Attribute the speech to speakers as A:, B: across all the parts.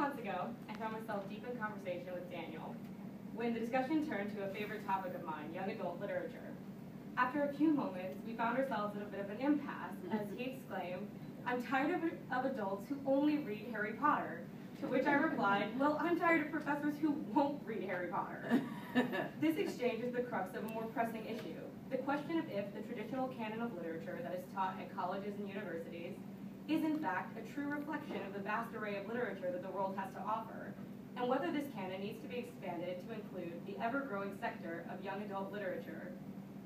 A: months ago, I found myself deep in conversation with Daniel when the discussion turned to a favorite topic of mine, young adult literature. After a few moments, we found ourselves at a bit of an impasse as he exclaimed, "I'm tired of adults who only read Harry Potter," to which I replied, "Well, I'm tired of professors who won't read Harry Potter." This exchange is the crux of a more pressing issue, the question of if the traditional canon of literature that is taught at colleges and universities is in fact a true reflection of the vast array of literature that the world has to offer, and whether this canon needs to be expanded to include the ever-growing sector of young adult literature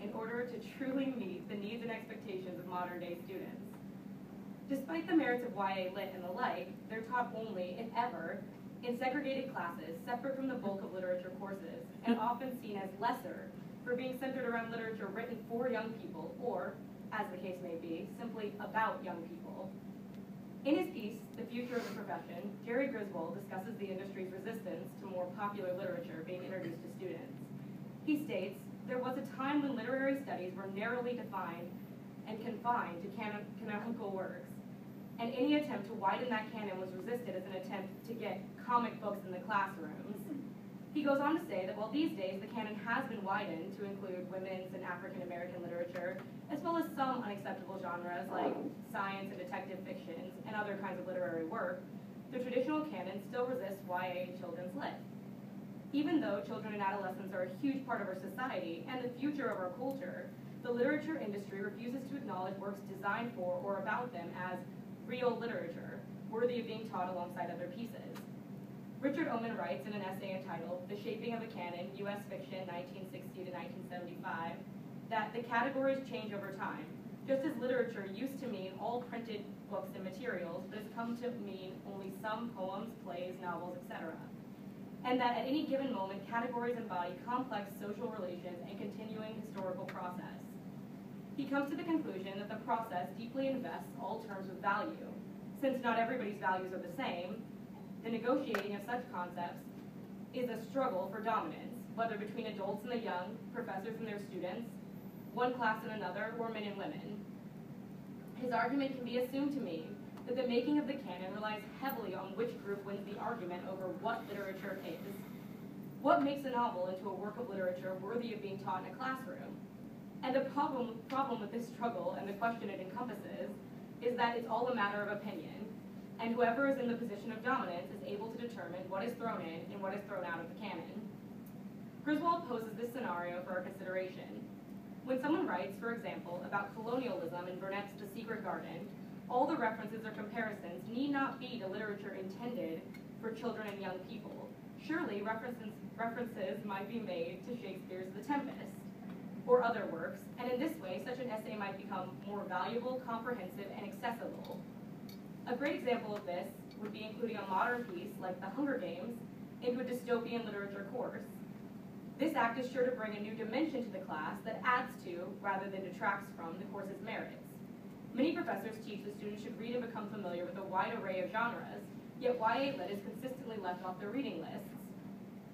A: in order to truly meet the needs and expectations of modern-day students. Despite the merits of YA Lit and the like, they're taught only, if ever, in segregated classes separate from the bulk of literature courses, and often seen as lesser for being centered around literature written for young people, or, as the case may be, simply about young people. In his piece, The Future of the Profession, Jerry Griswold discusses the industry's resistance to more popular literature being introduced to students. He states, "There was a time when literary studies were narrowly defined and confined to canonical works, and any attempt to widen that canon was resisted as an attempt to get comic books in the classrooms." He goes on to say that while these days the canon has been widened to include women's and African American literature, as well as some unacceptable genres like science and detective fictions and other kinds of literary work, the traditional canon still resists YA and children's lit. Even though children and adolescents are a huge part of our society and the future of our culture, the literature industry refuses to acknowledge works designed for or about them as real literature, worthy of being taught alongside other pieces. Richard Oman writes in an essay entitled The Shaping of a Canon, U.S. Fiction, 1960 to 1975, that the categories change over time, just as literature used to mean all printed books and materials, but has come to mean only some poems, plays, novels, etc. And that at any given moment, categories embody complex social relations and continuing historical process. He comes to the conclusion that the process deeply invests all terms with value. Since not everybody's values are the same, the negotiating of such concepts is a struggle for dominance, whether between adults and the young, professors and their students, one class and another, or men and women. His argument can be assumed to mean that the making of the canon relies heavily on which group wins the argument over what literature is. What makes a novel into a work of literature worthy of being taught in a classroom? And the problem with this struggle and the question it encompasses is that it's all a matter of opinion, and whoever is in the position of dominance is able to determine what is thrown in and what is thrown out of the canon. Griswold poses this scenario for our consideration. When someone writes, for example, about colonialism in Burnett's The Secret Garden, all the references or comparisons need not be to literature intended for children and young people. Surely references might be made to Shakespeare's The Tempest or other works, and in this way, such an essay might become more valuable, comprehensive, and accessible. A great example of this would be including a modern piece like The Hunger Games into a dystopian literature course. This act is sure to bring a new dimension to the class that adds to, rather than detracts from, the course's merits. Many professors teach that students should read and become familiar with a wide array of genres, yet YA Lit is consistently left off their reading lists.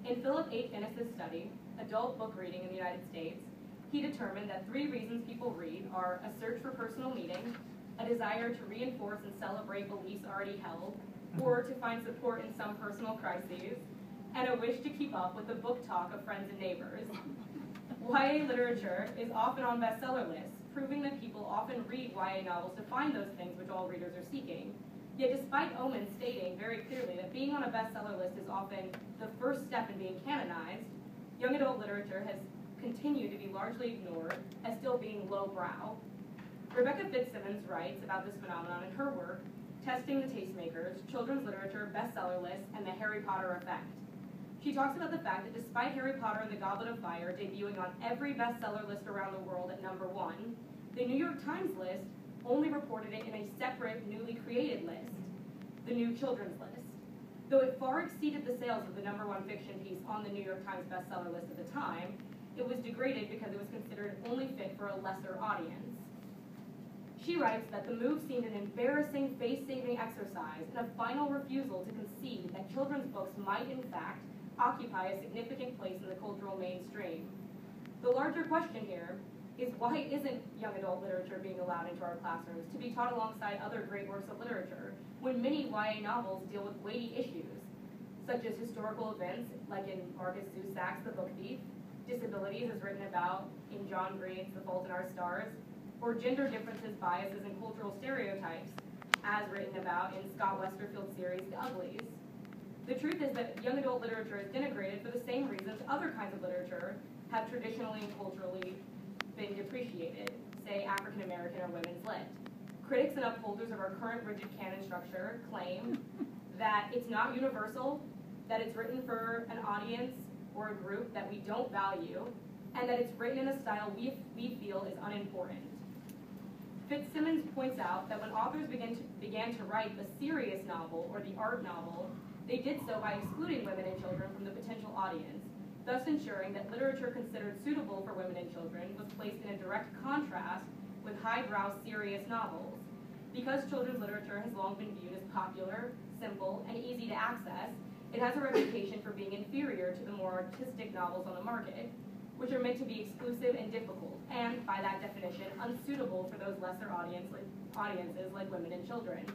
A: In Philip H. Innes's study, Adult Book Reading in the United States, he determined that 3 reasons people read are a search for personal meaning, a desire to reinforce and celebrate beliefs already held, or to find support in some personal crises, and a wish to keep up with the book talk of friends and neighbors. YA literature is often on bestseller lists, proving that people often read YA novels to find those things which all readers are seeking. Yet despite Oman stating very clearly that being on a bestseller list is often the first step in being canonized, young adult literature has continued to be largely ignored as still being lowbrow. Rebecca Fitzsimmons writes about this phenomenon in her work, Testing the Tastemakers, Children's Literature, Bestseller List, and the Harry Potter Effect. She talks about the fact that despite Harry Potter and the Goblet of Fire debuting on every bestseller list around the world at #1, the New York Times list only reported it in a separate, newly created list, the New Children's List. Though it far exceeded the sales of the #1 fiction piece on the New York Times bestseller list at the time, it was degraded because it was considered only fit for a lesser audience. She writes that the move seemed an embarrassing, face-saving exercise and a final refusal to concede that children's books might, in fact, occupy a significant place in the cultural mainstream. The larger question here is why isn't young adult literature being allowed into our classrooms to be taught alongside other great works of literature, when many YA novels deal with weighty issues, such as historical events, like in Marcus Zusak's The Book Thief, disabilities as written about in John Green's The Fault in Our Stars, or gender differences, biases, and cultural stereotypes, as written about in Scott Westerfield's series The Uglies. The truth is that young adult literature is denigrated for the same reasons other kinds of literature have traditionally and culturally been depreciated, say African American or women's lit. Critics and upholders of our current rigid canon structure claim that it's not universal, that it's written for an audience or a group that we don't value, and that it's written in a style we feel is unimportant. Fitzsimmons points out that when authors began to write the serious novel or the art novel, they did so by excluding women and children from the potential audience, thus ensuring that literature considered suitable for women and children was placed in a direct contrast with highbrow serious novels. Because children's literature has long been viewed as popular, simple, and easy to access, it has a reputation for being inferior to the more artistic novels on the market, which are meant to be exclusive and difficult, and, by that definition, unsuitable for those lesser audiences like women and children.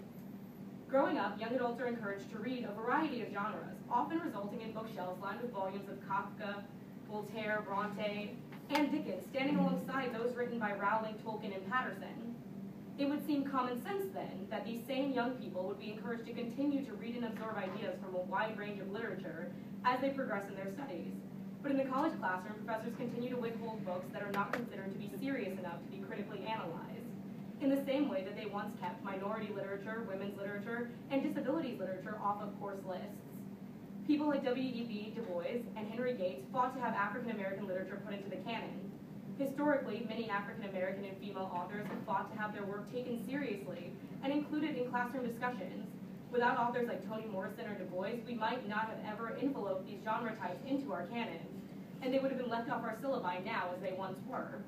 A: Growing up, young adults are encouraged to read a variety of genres, often resulting in bookshelves lined with volumes of Kafka, Voltaire, Bronte, and Dickens, standing alongside those written by Rowling, Tolkien, and Patterson. It would seem common sense, then, that these same young people would be encouraged to continue to read and absorb ideas from a wide range of literature as they progress in their studies. But in the college classroom, professors continue to withhold books that are not considered to be serious enough to be critically analyzed, in the same way that they once kept minority literature, women's literature, and disabilities literature off of course lists. People like W.E.B. Du Bois and Henry Gates fought to have African American literature put into the canon. Historically, many African American and female authors have fought to have their work taken seriously and included in classroom discussions. Without authors like Toni Morrison or Du Bois, we might not have ever enveloped these genre types into our canon, and they would have been left off our syllabi now as they once were.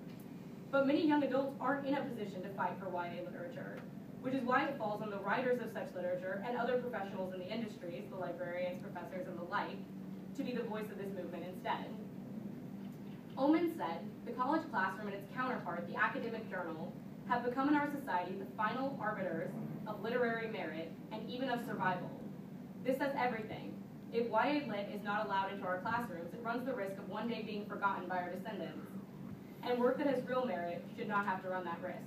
A: But many young adults aren't in a position to fight for YA literature, which is why it falls on the writers of such literature and other professionals in the industries, the librarians, professors, and the like, to be the voice of this movement instead. Ullman said, the college classroom and its counterpart, the academic journal, have become in our society the final arbiters of literary merit and even of survival. This says everything. If YA Lit is not allowed into our classrooms, it runs the risk of one day being forgotten by our descendants. And work that has real merit should not have to run that risk.